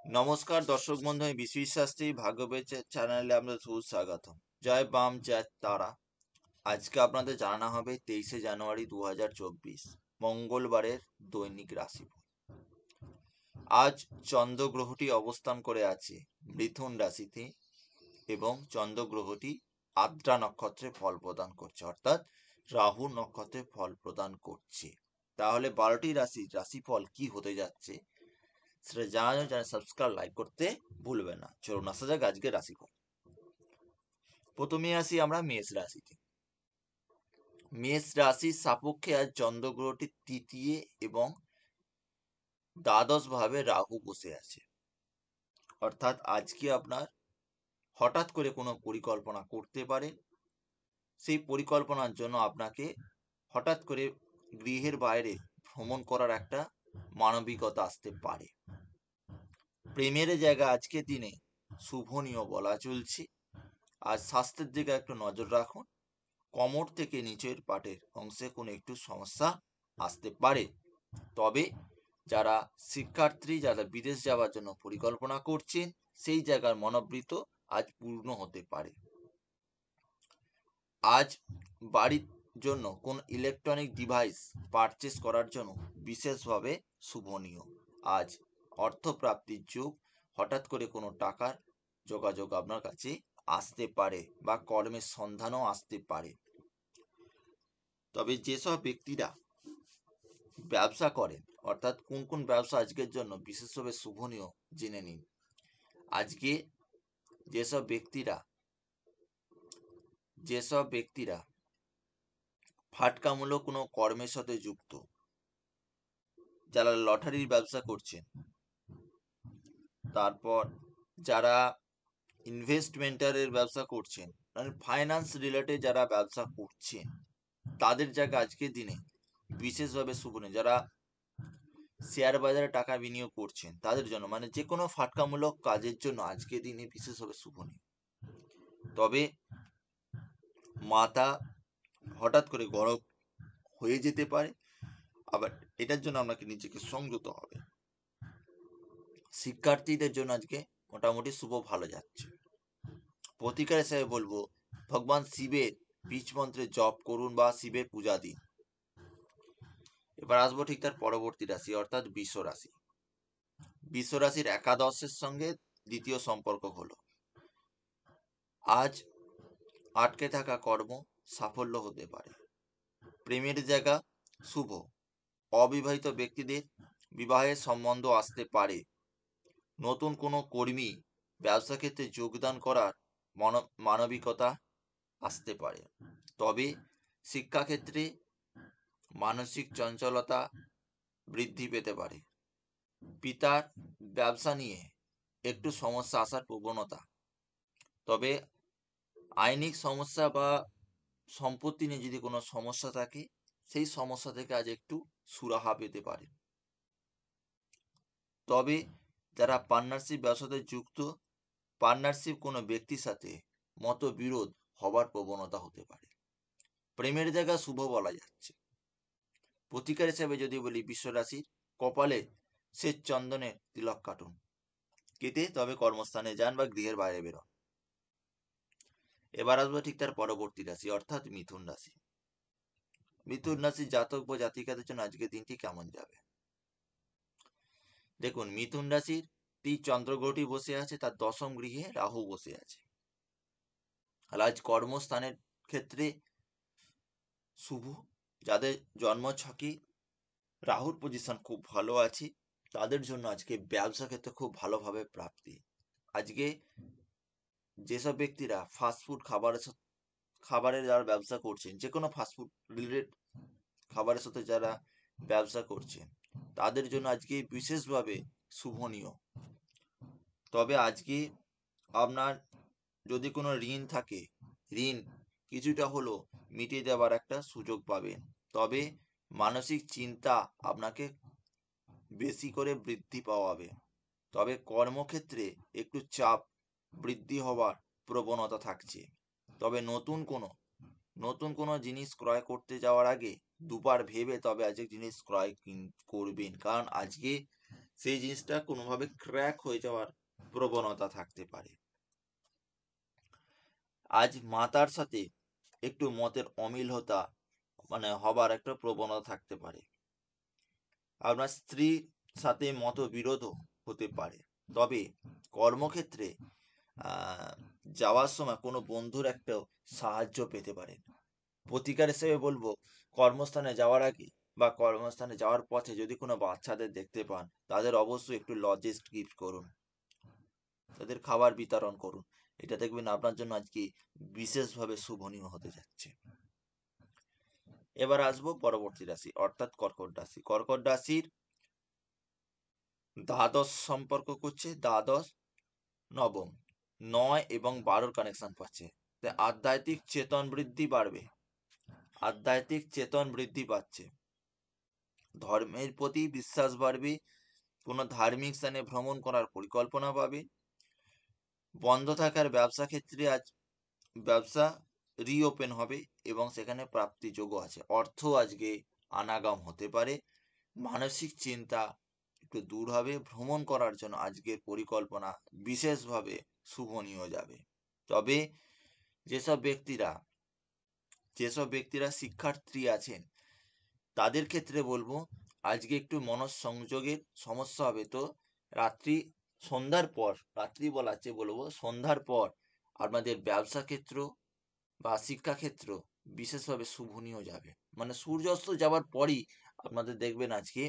নমস্কার দর্শক বন্ধু, আমি বিশ্বজিৎ শাস্ত্রী ভাগ্যবেদ চ্যানেলে আপনাদের সুস্বাগত। জয় বাম জয় তারা। আজকে আপনাদের জানানো হবে 23শে জানুয়ারি 2024 মঙ্গলবারের দৈনিক রাশিফল। আজ চন্দ্রগ্রহটি অবস্থান করে আছে মিথুন রাশিতে এবং চন্দ্রগ্রহটি আদ্রা নক্ষত্রে ফল প্রদান করছে, অর্থাৎ রাহু নক্ষত্রে ফল প্রদান করছে। তাহলে 12টি রাশির রাশিফল কি হতে যাচ্ছে সেটা জানার জন্য চ্যানেল সাবস্ক্রাইব লাইক করতে ভুলবেন না। চলুন আসা যাক আজকে রাশিফল। প্রথমে আসি আমরা মেষ রাশিতে। মেষ রাশির সাপেক্ষে আজ চন্দ্রগ্রহটি তৃতীয় এবং দ্বাদশ ভাবে রাহু বসে আছে, অর্থাৎ আজকে আপনার হঠাৎ করে কোনো পরিকল্পনা করতে পারেন। সেই পরিকল্পনার জন্য আপনাকে হঠাৎ করে গৃহের বাইরে ভ্রমণ করার একটা মানবিকতা আসতে পারে। প্রেমের জায়গা আজকের দিনে শুভনীয় বলা চলছে। আর স্বাস্থ্যের দিকে একটু নজর রাখুন। কোমর থেকে নিচের পাটের অংশে কোনো একটু সমস্যা আসতে পারে। তবে যারা শিক্ষার্থী, যারা বিদেশ যাওয়ার জন্য পরিকল্পনা করছেন, সেই জায়গার মনোবৃত্ত আজ পূর্ণ হতে পারে। আজ বাড়ির জন্য কোন ইলেকট্রনিক ডিভাইস পারচেস করার জন্য বিশেষভাবে শুভনীয়। আজ অর্থপ্রাপ্তির যুগ, হঠাৎ করে কোনো টাকার যোগাযোগ আপনার কাছে আসতে পারে বা কর্মের সন্ধানও আসতে পারে। তবে যেসব ব্যক্তিরা ব্যবসা করেন, অর্থাৎ কোন কোন ব্যবসা আজকের জন্য বিশেষভাবে শুভনীয় জেনে নিন। আজকে যেসব ব্যক্তিরা ফাটকামূলক কোনো কর্মের সাথে যুক্ত, যারা লটারির ব্যবসা করছেন, তারপর যারা ইনভেস্টমেন্টের ব্যবসা করছেন, মানে ফাইন্যান্স রিলেটেড যারা ব্যবসা করছেন, তাদের জায়গা আজকের দিনে বিশেষভাবে শুভনীয়। যারা শেয়ার বাজারে টাকা বিনিয়োগ করছেন তাদের জন্য, মানে যে কোনো ফাটকামূলক কাজের জন্য আজকের দিনে বিশেষভাবে শুভনীয়। তবে মাথা হঠাৎ করে গরম হয়ে যেতে পারে, আবার এটার জন্য আপনাকে নিজেকে সংযত হবে। শিক্ষার্থীদের জন্য আজকে মোটামুটি শুভ ভালো যাচ্ছে। প্রতিকার হিসেবে বলবো, ভগবান শিবের বীজ মন্ত্রে জপ করুন বা শিবের পূজা দিন। এবার আসবো ঠিক তার পরবর্তী রাশি, অর্থাৎ বৃষ রাশি। বৃষ রাশির একাদশের সঙ্গে দ্বিতীয় সম্পর্ক হলো। আজ আটকে থাকা কর্ম সাফল্য হতে পারে। প্রেমের জায়গা শুভ। অবিবাহিত ব্যক্তিদের বিবাহের সম্বন্ধ আসতে পারে। নতুন কোনো কর্মী ব্যবসা ক্ষেত্রে যোগদান করার মানবিকতা আসতে পারে। তবে শিক্ষাক্ষেত্রে মানসিক চঞ্চলতা বৃদ্ধি পেতে পারে। পিতার ব্যবসা নিয়ে একটু সমস্যা আসার প্রবণতা। তবে আইনিক সমস্যা বা সম্পত্তি নিয়ে যদি কোনো সমস্যা থাকে, সেই সমস্যা থেকে আজ একটু সুরাহা পেতে পারে। তবে যারা পার্টনারশিপ ব্যবসাতে যুক্ত, পার্টনারশিপ কোনো ব্যক্তির সাথে মতবিরোধ হবার প্রবণতা হতে পারে। প্রেমের জায়গা শুভ বলা যাচ্ছে। প্রতিকার হিসেবে যদি বলি, বৃষ রাশির কপালে শ্বেত চন্দনের তিলক কাটুন, কেটে তবে কর্মস্থানে যান বা গৃহের বাইরে বেরোন। এবার আসবো ঠিক তার পরবর্তী রাশি, অর্থাৎ মিথুন রাশি। মিথুন রাশির জাতক বা জাতিকাদের জন্য আজকের দিনটি কেমন যাবে? দেখুন, মিথুন রাশির চন্দ্রগ্রহটি বসে আছে, তার দশম গৃহে রাহু বসে আছে। আজ কর্মস্থানের ক্ষেত্রে শুভ। যাদের জন্ম ছকে রাহুর পজিশন খুব ভালো আছে, তাদের জন্য আজকে ব্যবসা ক্ষেত্রে খুব ভালোভাবে প্রাপ্তি। আজকে যেসব ব্যক্তিরা ফাস্টফুড খাবারের যারা ব্যবসা করছেন, যে কোনো ফাস্টফুড রিলেটেড খাবারের সাথে যারা ব্যবসা করছেন, তাদের জন্য আজকে বিশেষভাবে শুভনীয়। তবে আজকে আপনার যদি কোনো ঋণ থাকে, ঋণ কিছুটা হলো মিটিয়ে দেওয়ার একটা সুযোগ পাবেন। তবে মানসিক চিন্তা আপনাকে বেশি করে বৃদ্ধি পাওয়াবে। তবে কর্মক্ষেত্রে একটু চাপ বৃদ্ধি হওয়ার প্রবণতা থাকছে। তবে নতুন কোনো জিনিস ক্রয় করতে যাওয়ার আগে দুবার ভেবে তবে আজকে জিনিস ক্রয় করবেন, কারণ আজকে সেই জিনিসটা কোনোভাবে ক্র্যাক হয়ে যাওয়ার প্রবণতা থাকতে পারে। আজ মাতার সাথে একটু মতের অমিল হবার একটা প্রবণতা থাকতে পারে। আপনার স্ত্রীর সাথে মতবিরোধও হতে পারে। তবে কর্মক্ষেত্রে যাওয়ার সময় কোনো বন্ধুর একটা সাহায্য পেতে পারেন। প্রতিকার হিসেবে বলবো, কর্মস্থানে যাওয়ার আগে বা কর্মস্থানে যাওয়ার পথে যদি কোনো বাচ্চাদের দেখতে পান, তাদের অবশ্যই একটু লজেস গিফট করুন, তাদের খাবার বিতরণ করুন। এটা দেখবেন আপনার জন্য আজকে বিশেষভাবে শুভনীয় হতে যাচ্ছে। এবার আসবো পরবর্তী রাশি, অর্থাৎ কর্কট রাশি। কর্কট রাশির দ্বাদশ সম্পর্ক করছে, দ্বাদশ নবম, 9 এবং 12 কানেকশন পাচ্ছে। তাই আধ্যাত্মিক চেতন বৃদ্ধি বাড়বে, আধ্যাত্মিক চেতন বৃদ্ধি পাচ্ছে, ধর্মের প্রতি বিশ্বাস বাড়বে, কোনো ধার্মিক স্থানে ভ্রমণ করার পরিকল্পনা পাবে। বন্ধ থাকার ব্যবসা ক্ষেত্রে আজ ব্যবসা রিওপেন হবে এবং সেখানে প্রাপ্তিযোগ্য আছে। অর্থ আজকে আনাগাম হতে পারে। মানসিক চিন্তা একটু দূর হবে। ভ্রমণ করার জন্য আজকের পরিকল্পনা বিশেষভাবে শুভনীয় যাবে। তবে যেসব ব্যক্তিরা শিক্ষার্থী আছেন, তাদের ক্ষেত্রে বলবো আজকে একটু মনঃসংযোগের সমস্যা হবে। তো সন্ধ্যার পর আপনাদের ব্যবসা ক্ষেত্র বা শিক্ষাক্ষেত্র বিশেষভাবে শুভনীয় যাবে। মানে সূর্যাস্ত যাওয়ার পরই আপনাদের দেখবেন আজকে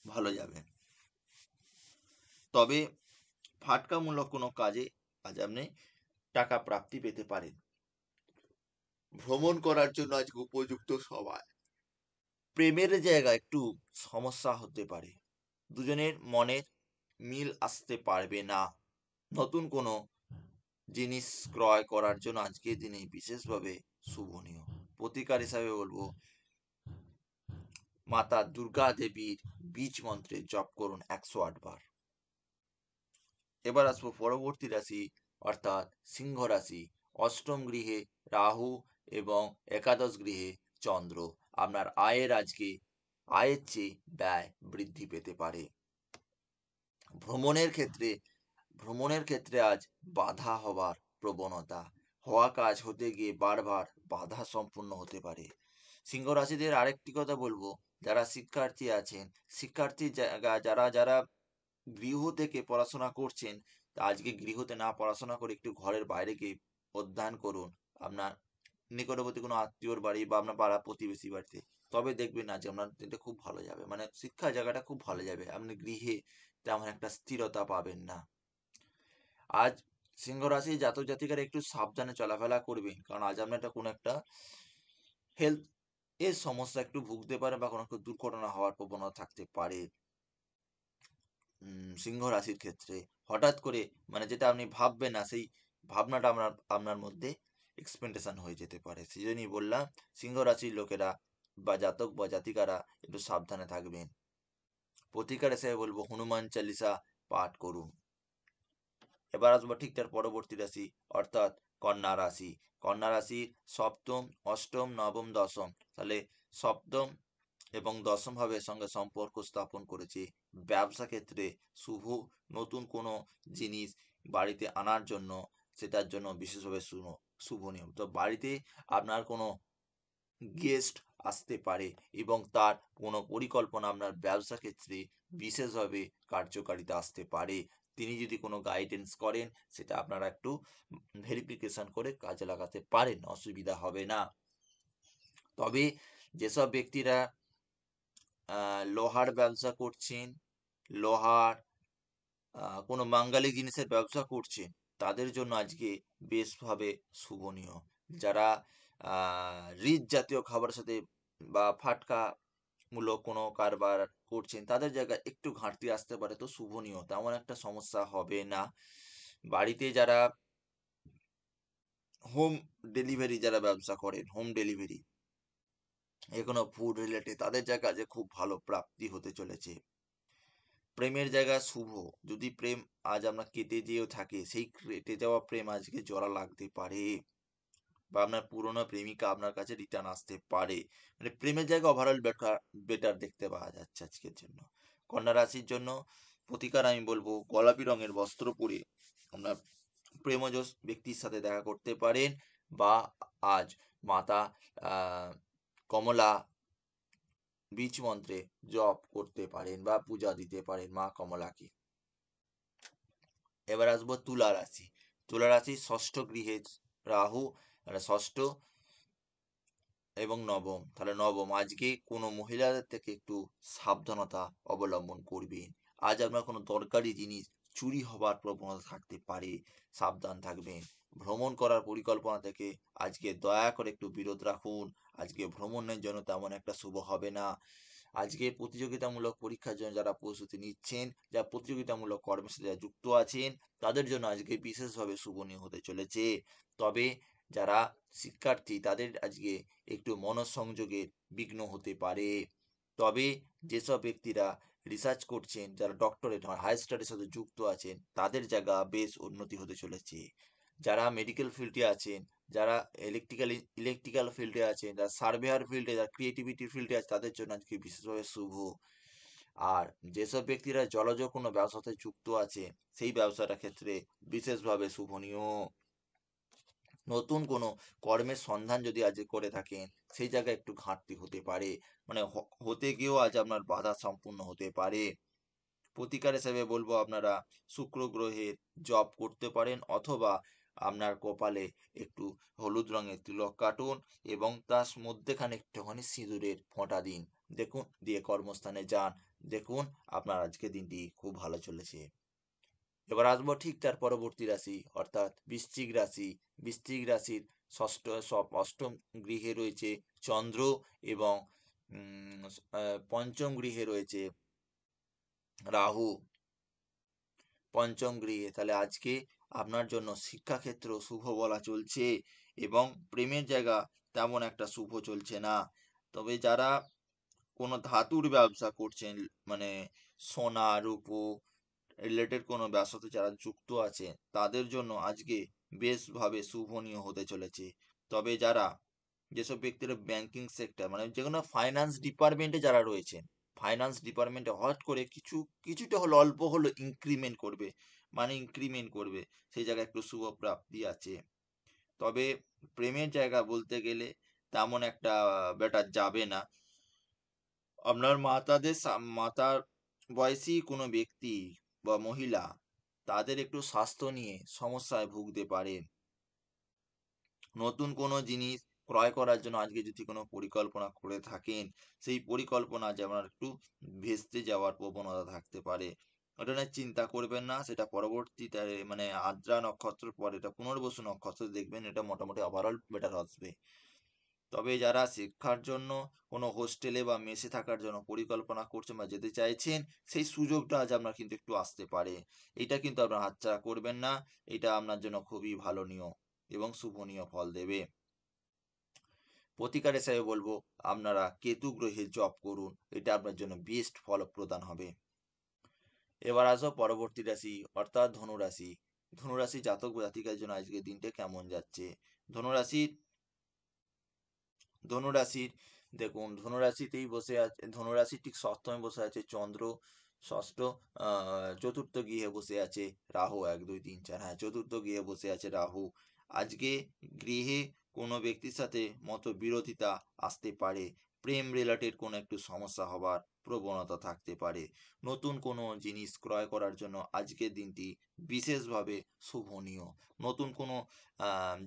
ভালো যাবে। তবে ফাটকামূলক কোনো কাজে আজ আপনি টাকা প্রাপ্তি পেতে পারেন। ভ্রমণ করার জন্য আজকে উপযুক্ত সময়। প্রেমের জায়গায় একটু সমস্যা হতে পারে, দুজনের মনের মিল আসতে পারবে না। নতুন কোনো জিনিস ক্রয় করার জন্য আজকের দিনে বিশেষভাবে শুভনীয়। প্রতিকার হিসাবে বলবো, মাতা দুর্গা দেবীর বীজ মন্ত্রের জপ করুন 108 বার। এবার আসবো পরবর্তী রাশি, অর্থাৎ সিংহ রাশি। অষ্টম গৃহে রাহু এবং একাদশ গৃহে চন্দ্র। আপনার আয়ের চেয়ে ব্যয় বৃদ্ধি পেতে পারে। ভ্রমণের ক্ষেত্রে আজ বাধা হবার প্রবণতা, হওয়া কাজ হতে গিয়ে বারবার বাধা সম্পূর্ণ হতে পারে। সিংহ রাশিদের আরেকটি কথা বলবো, যারা শিক্ষার্থী আছেন, যারা গৃহ থেকে পড়াশোনা করছেন, তা আজকে গৃহতে না পড়াশোনা করে একটু ঘরের বাইরে গিয়ে অধ্যয়ন করুন, আপনার নিকটবর্তী কোনো আত্মীয়র বাড়ি বা আপনার পাড়া প্রতিবেশী বাড়িতে। তবে দেখবেন আজ আপনার দিনটা খুব ভালো যাবে, মানে শিক্ষা জায়গাটা খুব ভালো যাবে। আপনি গৃহে তেমন একটা স্থিরতা পাবেন না। আজ সিংহ রাশি জাতক জাতিকারা একটু সাবধানে চলাফেরা করবেন, কারণ আজ আপনার কোনো একটা হেলথ এর সমস্যা একটু ভুগতে পারে বা কোনো একটা দুর্ঘটনা হওয়ার প্রবণতা থাকতে পারে। সিংহ রাশির ক্ষেত্রে হঠাৎ করে, মানে যেটা আপনি ভাববেন না, সেই ভাবনাটা আপনার মধ্যে এক্সপেকটেশন হয়ে যেতে পারে। সেই জন্যই বললাম, সিংহ রাশির লোকেরা বা জাতক বা জাতিকারা একটু সাবধানে থাকবেন। প্রতিকার হিসেবে বলবো, হনুমান চালিসা পাঠ করুন। এবার আসবো ঠিক তার পরবর্তী রাশি, অর্থাৎ কন্যা রাশি। কন্যা রাশির সপ্তম, অষ্টম, নবম, দশম, তাহলে সপ্তম এবং দশম ভাবের সঙ্গে সম্পর্ক স্থাপন করেছে। ব্যবসা ক্ষেত্রে শুভ, নতুন কোনো জিনিস বাড়িতে আনার জন্য, সেটার জন্য বিশেষভাবে শুভ নিয়ম। তো বাড়িতে আপনার কোনো গেস্ট আসতে পারে এবং তার কোনো পরিকল্পনা আপনার ব্যবসা ক্ষেত্রে বিশেষভাবে কার্যকারিতা আসতে পারে। তিনি যদি কোনো গাইডেন্স করেন, সেটা আপনারা একটু ভেরিফিকেশন করে কাজে লাগাতে পারেন, অসুবিধা হবে না। তবে যেসব ব্যক্তিরা লোহার ব্যবসা করছেন, লোহার কোনো বাঙালি জিনিসের ব্যবসা করছেন, তাদের জন্য আজকে বেশভাবে শুভনীয়। যারা রিচ জাতীয় খাবারের সাথে বা ফাটকা মূলক কোনো কারবার করছেন, তাদের জায়গায় একটু ঘাটতি আসতে পারে, তো শুভনীয়, তেমন একটা সমস্যা হবে না। বাড়িতে যারা হোম ডেলিভারি ব্যবসা করেন, হোম ডেলিভারি এখনো ফুড রিলেটেড, তাদের জায়গায় যে খুব ভালো প্রাপ্তি হতে চলেছে। প্রেমের জায়গা শুভ, যদি প্রেম আজ আপনার কেটে যেও থাকে, সেই কেটে যাওয়া প্রেম আজকে জোড়া লাগতে পারে বা আপনার পুরনো প্রেমিকা আপনার কাছে রিটার্ন আসতে পারে। মানে প্রেমের জায়গা ওভারঅল বেটার দেখতে পাওয়া যাচ্ছে আজকের জন্য। কন্যা রাশির জন্য প্রতিকার আমি বলবো গোলাপি রঙের বস্ত্র পরে আপনার প্রেমজ ব্যক্তির সাথে দেখা করতে পারেন, বা আজ মাতা কমলা বীজ মন্ত্রে জপ করতে পারেন বা পূজা দিতে পারেন মা কমলাকে। এবার আসবো তুলা রাশি। তুলা রাশি ষষ্ঠ গৃহে রাহু, মানে ষষ্ঠ এবং নবম, তাহলে নবম। আজকে কোনো মহিলাদের থেকে একটু সাবধানতা অবলম্বন করবেন। আজ আপনার কোনো দরকারি জিনিস চুরি হবার প্রবণতা থাকতে পারে, সাবধান থাকবেন। ভ্রমণ করার পরিকল্পনা থেকে আজকে দয়া করে একটু বিরত রাখুন। আজকে ভ্রমণের জন্য তেমন একটা শুভ হবে না। আজকে প্রতিযোগিতামূলক পরীক্ষার জন্য যারা প্রস্তুতি নিচ্ছেন, যা প্রতিযোগিতামূলক কর্মের সাথে যারা যুক্ত আছেন, তাদের জন্য আজকে বিশেষভাবে শুভনীয় হতে চলেছে। তবে যারা শিক্ষার্থী তাদের আজকে একটু মনঃসংযোগের বিঘ্ন হতে পারে। তবে যেসব ব্যক্তিরা রিসার্চ করছেন, যারা ডক্টরেট হায়ার স্টাডির সাথে যুক্ত আছেন, তাদের জায়গা বেশ উন্নতি হতে চলেছে। যারা মেডিকেল ফিল্ডে আছেন, যারা ইলেকট্রিক্যাল ফিল্ডে আছেন, যারা সার্ভেয়ার ফিল্ডে, যারা ক্রিয়েটিভিটি ফিল্ডে আছে, তাদের জন্য আজকে বিশেষভাবে শুভ। আর যেসব ব্যক্তিরা জলজ কোনো ব্যবসাতে যুক্ত আছে, সেই ব্যবসাটা ক্ষেত্রে বিশেষভাবে শুভনীয়। নতুন কোনো কর্মের সন্ধান যদি আজ করে থাকেন, সেই জায়গায় একটু ঘাটতি হতে পারে, মানে হতে গিয়েও আজ আপনার বাধা সম্পূর্ণ হতে পারে। প্রতিকার হিসেবে বলবো আপনারা শুক্র গ্রহের জপ করতে পারেন, অথবা আপনার কপালে একটু হলুদ রঙের তিলক কাটুন এবং তার মধ্যেখানে একটুখানি সিঁদুরের ফোঁটা দিন, দেখুন, দিয়ে কর্মস্থানে যান, দেখুন আপনার আজকে দিনটি খুব ভালো চলেছে। এবার আসবো ঠিক তার পরবর্তী রাশি, অর্থাৎ বৃশ্চিক রাশি। বৃশ্চিক রাশির অষ্টম গৃহে রয়েছে চন্দ্র এবং পঞ্চম গৃহে রয়েছে রাহু। পঞ্চম গৃহে, তাহলে আজকে আপনার জন্য শিক্ষাক্ষেত্র শুভ বলা চলছে, এবং প্রেমের জায়গা তেমন একটা শুভ চলছে না। তবে যারা কোনো ধাতুর ব্যবসা করছেন, মানে সোনা রূপো রিলেটেড কোনো ব্যবসাতে যারা যুক্ত আছে, তাদের জন্য আজকে বেশভাবে শুভনীয় হতে চলেছে। তবে যারা যেসব ব্যক্তিরা ব্যাংকিং সেক্টর, মানে যে কোনো ফাইন্যান্স ডিপার্টমেন্টে যারা রয়েছেন, ফাইন্যান্স ডিপার্টমেন্টে হঠাৎ করে কিছুটা হলো অল্প হলো ইনক্রিমেন্ট করবে, মানে ইনক্রিমেন্ট করবে, সেই জায়গায় একটু শুভ প্রাপ্তি আছে। তবে প্রেমের জায়গা বলতে গেলে তেমন একটা বেটার যাবে না। আপনার মাতার বয়সী কোনো ব্যক্তি বা মহিলা, তাদের একটু স্বাস্থ্য নিয়ে সমস্যায় ভুগতে পারেন। নতুন কোনো জিনিস ক্রয় করার জন্য আজকে যদি কোনো পরিকল্পনা করে থাকেন, সেই পরিকল্পনা যেমন একটু ভেস্তে যাওয়ার প্রবণতা থাকতে পারে। ওটা নিয়ে চিন্তা করবেন না, সেটা পরবর্তীতে মানে আদ্রা নক্ষত্র পরে এটা পুনর্বসু নক্ষত্র দেখবেন, এটা মোটামুটি ওভারঅল বেটার আসবে। তবে যারা শিক্ষার জন্য কোনো হোস্টেলে বা মেসে থাকার জন্য পরিকল্পনা করছেন বা যেতে চাইছেন, সেই সুযোগটা আজ আপনার কিন্তু একটু আসতে পারে। এটা কিন্তু আপনার হাতছাড়া করবেন না, এটা আপনার জন্য খুবই ভালো নিয়ম এবং শুভনীয় ফল দেবে। প্রতিকার হিসেবে বলবো আপনারা কেতু গ্রহে জপ করুন, এটা আপনার জন্য বেস্ট ফল প্রদান হবে। এবার আসো পরবর্তী রাশি, অর্থাৎ ধনুরাশি। ধনুরাশি জাতক জাতিকার জন্য আজকের দিনটা কেমন যাচ্ছে? ধনুরাশির ধনুরাশির দেখুন, ধনুরাশিতেই বসে আছে, ধনুরাশির ঠিক ষষ্ঠমে বসে আছে চন্দ্র। ষষ্ঠ চতুর্থ গৃহে বসে আছে রাহু, 1 2 3 4, হ্যাঁ, চতুর্থ গৃহে বসে আছে রাহু। আজকে গৃহে কোনো ব্যক্তির সাথে মতবিরোধিতা আসতে পারে, প্রেম রিলেটেড কোনো একটু সমস্যা হবার প্রবণতা থাকতে পারে। নতুন কোনো জিনিস ক্রয় করার জন্য আজকের দিনটি বিশেষভাবে শুভনীয়। নতুন কোনো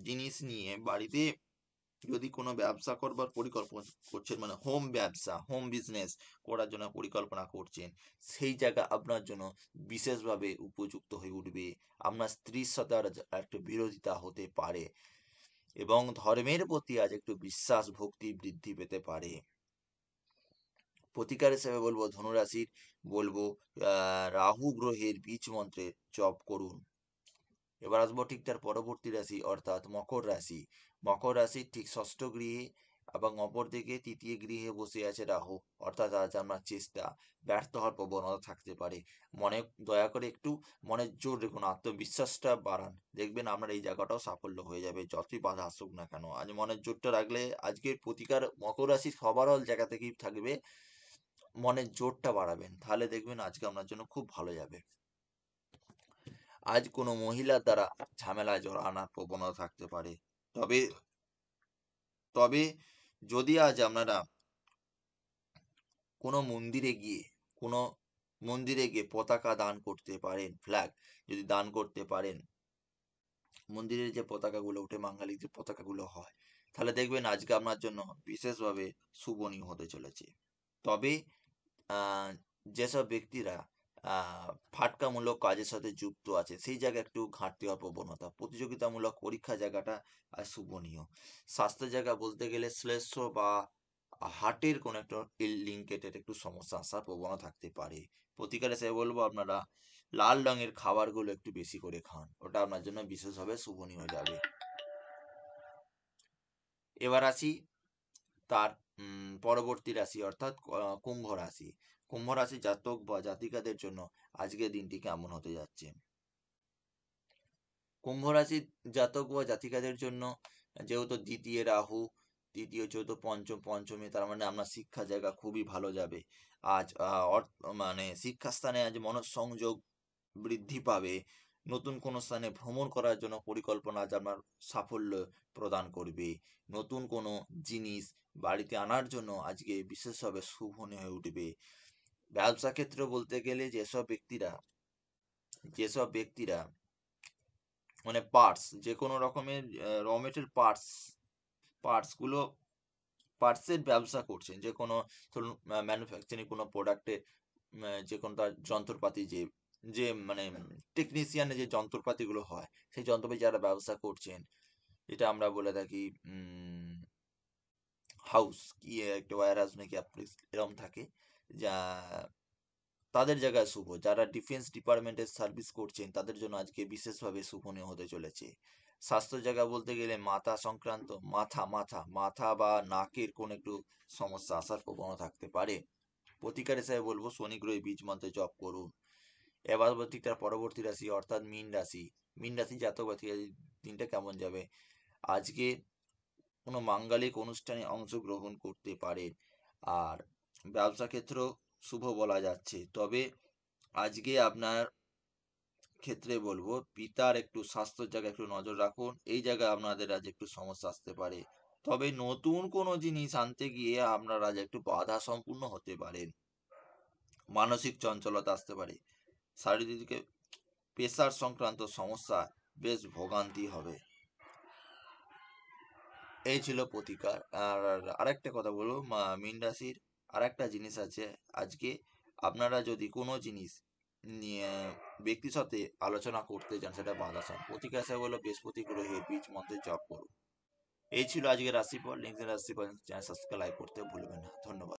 জিনিস নিয়ে বাড়িতে যদি কোনো ব্যবসা করবার পরিকল্পনা করছেন, মানে হোম ব্যবসা, হোম বিজনেস করার জন্য পরিকল্পনা করছেন, সেই জায়গা আপনার জন্য বিশেষভাবে উপযুক্ত হয়ে উঠবে। আপনার স্ত্রীর সাথে আর একটু বিরোধিতা হতে পারে, এবং ধর্মের প্রতি আজ একটু বিশ্বাস ভক্তি বৃদ্ধি পেতে পারে। প্রতিকার হিসেবে বলবো ধনুরাশির, বলবো রাহু গ্রহের বীজ মন্ত্রের জপ করুন। এবার আসবো ঠিক তার পরবর্তী রাশি, অর্থাৎ মকর রাশি। মকর রাশির ঠিক ষষ্ঠ গৃহে এবং অপরদিকে তৃতীয় গৃহে বসে আছে রাহু, অর্থাৎ আজ আপনার চেষ্টা ব্যর্থ হওয়ার প্রবণতা থাকতে পারে। মনে দয়া করে একটু মনের জোর রেখুন, আত্মবিশ্বাসটা বাড়ান, দেখবেন আপনার এই জায়গাটাও সাফল্য হয়ে যাবে, যতই বাধা আসুক না কেন। আজ মনের জোরটা রাখলে আজকের প্রতিকার মকর রাশি সবার জায়গা থেকেই থাকবে। মনের জোরটা বাড়াবেন, তাহলে দেখবেন আজকে আপনার জন্য খুব ভালো যাবে। আজ কোনো মহিলার দ্বারা ঝামেলায় জড়ানোর প্রবণতা থাকতে পারে। তবে তবে যদি আজ আপনারা কোনো মন্দিরে গিয়ে কোনো মন্দিরে গিয়ে পতাকা দান করতে পারেন, ফ্ল্যাগ যদি দান করতে পারেন, মন্দিরের যে পতাকাগুলো উঠে বাঙালির যে পতাকাগুলো হয়, তাহলে দেখবেন আজকে আপনার জন্য বিশেষভাবে শুভনীয় হতে চলেছে। তবে যেসব ব্যক্তিরা ফাটকামূলক কাজের সাথে যুক্ত আছে, সেই জায়গায় একটু ঘাটতি হওয়ার প্রবণতা। প্রতিযোগিতামূলক পরীক্ষা জায়গাটা শুভনীয়। স্বাস্থ্যের জায়গা বলতে গেলে শ্লেষ্ম বা হার্টের কোনো একটা লিঙ্কেটের একটু সমস্যা আসার প্রবণতা থাকতে পারে। প্রতিকার হিসেবে বলবো আপনারা লাল রঙের খাবারগুলো একটু বেশি করে খান, ওটা আপনার জন্য বিশেষভাবে শুভনীয় যাবে। এবার আসি তার পরবর্তী রাশি, অর্থাৎ কুম্ভ রাশি। কুম্ভ রাশি জাতক বা জাতিকাদের জন্য আজকের দিনটি কেমন হতে যাচ্ছে? কুম্ভ রাশির জাতক বা জাতিকাদের জন্য যেহেতু দ্বিতীয় রাহু, তৃতীয় চতুর্থ পঞ্চমী, তার মানে আপনার শিক্ষা জায়গা খুবই ভালো যাবে। আজ মানে শিক্ষাস্থানে আজ মনঃসংযোগ বৃদ্ধি পাবে। নতুন কোনো স্থানে ভ্রমণ করার জন্য পরিকল্পনা আজ আপনার সাফল্য প্রদান করবে। নতুন কোনো জিনিস বাড়িতে আনার জন্য আজকে বিশেষভাবে শুভ হয়ে উঠবে। ব্যবসা ক্ষেত্রে বলতে গেলে যেসব ব্যক্তিরা মানে পার্টস, যে কোনো রকমের র মেটেরিয়াল পার্টসগুলো পার্টসের ব্যবসা করছেন, যে কোনো ধরুন ম্যানুফ্যাকচারিং কোনো প্রোডাক্টের, যে কোনো তার যন্ত্রপাতি, যে যে মানে টেকনিশিয়ানের যে যন্ত্রপাতিগুলো হয়, সেই যন্ত্রপাতি যারা ব্যবসা করছেন, এটা আমরা বলে থাকি হাউস কি একটা ওয়্যার হাউস নাকি এরকম থাকে, যা তাদের জায়গায় শুভ। যারা ডিফেন্স ডিপার্টমেন্টের সার্ভিস করছেন তাদের জন্য আজকে বিশেষভাবে শুভনীয় হতে চলেছে। স্বাস্থ্য জায়গা বলতে গেলে মাথা সংক্রান্ত, মাথা বা নাকের কোন একটু সমস্যা আসার প্রবণতা থাকতে পারে। প্রতিকার হিসেবে বলবো শনি গ্রহে বীজ মন্ত্রে জপ করুন। এবার তার পরবর্তী রাশি, অর্থাৎ মীন রাশি। মীন রাশি জাতক জাতিকাদের দিনটা কেমন যাবে? আজকে কোনো মাঙ্গলিক অনুষ্ঠানে অংশগ্রহণ করতে পারেন। আর ব্যবসা ক্ষেত্রেও শুভ বলা যাচ্ছে। তবে আজকে আপনার ক্ষেত্রে বলবো পিতার একটু স্বাস্থ্যের জায়গায় একটু নজর রাখুন, এই জায়গায় আপনাদের আজ একটু সমস্যা আসতে পারে। তবে নতুন কোনো জিনিস আনতে গিয়ে আপনারা আজ একটু বাধা সম্পূর্ণ হতে পারেন। মানসিক চঞ্চলতা আসতে পারে। শারীরিক প্রেশার সংক্রান্ত সমস্যা বেশ ভোগান্তি হবে। এই ছিল প্রতিকার। আর আরেকটা কথা বলবো, মীন রাশির আরেকটা জিনিস আছে। আজকে আপনারা যদি কোনো জিনিস নিয়ে ব্যক্তির সাথে আলোচনা করতে চান, সেটা বাধা সান। প্রতিকার হিসেবে হলো বৃহস্পতি গ্রহের বীজ মন্ত্রে জপ করুন। এই ছিল আজকের রাশিফল। নেক্সট রাশিফল চ্যানেল সাবস্ক্রাইব করতে ভুলবেন না। ধন্যবাদ।